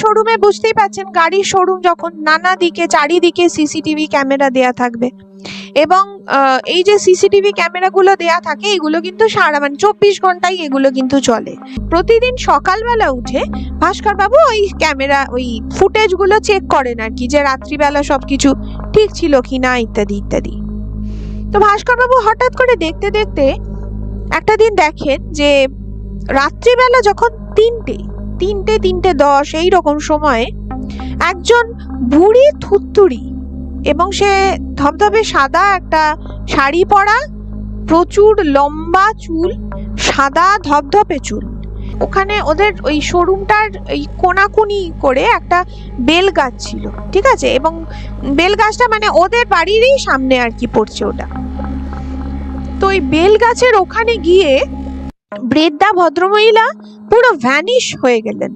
শোরুমে বুঝতেই পাচ্ছেন, গাড়ির শোরুম যখন, নানা দিকে চারিদিকে সিসিটিভি ক্যামেরা দেয়া থাকবে, এবং এই যে সিসিটিভি ক্যামেরাগুলো দেয়া থাকে এগুলো কিন্তু মানে 24 ঘন্টাই এগুলো কিন্তু চলে। প্রতিদিন সকালবেলা উঠে ভাস্কর বাবু ওই ক্যামেরা ওই ফুটেজগুলো চেক করেন আর কি, যে রাত্রিবেলা সবকিছু ঠিক ছিল কিনা ইত্যাদি ইত্যাদি। তো ভাস্কর বাবু হঠাৎ করে দেখতে দেখতে একটা দিন দেখেন যে রাত্রিবেলা যখন 3:10 এইরকম সময়ে একজন বুড়ি থুত্তুড়ি, এবং সে ধবধবে সাদা একটা শাড়ি পরা, প্রচুর লম্বা চুল, সাদা ধবধবে চুল, ওখানে ওদের ওই শোরুমটার এই কোনাকুনি করে একটা বেল গাছ ছিল, ঠিক আছে, এবং বেল গাছটা মানে ওদের বাড়িরই সামনে আর কি পড়ছে ওটা। তো ওই বেল গাছের ওখানে গিয়ে বৃদ্ধা ভদ্রমহিলা পুরো ভ্যানিশ হয়ে গেলেন।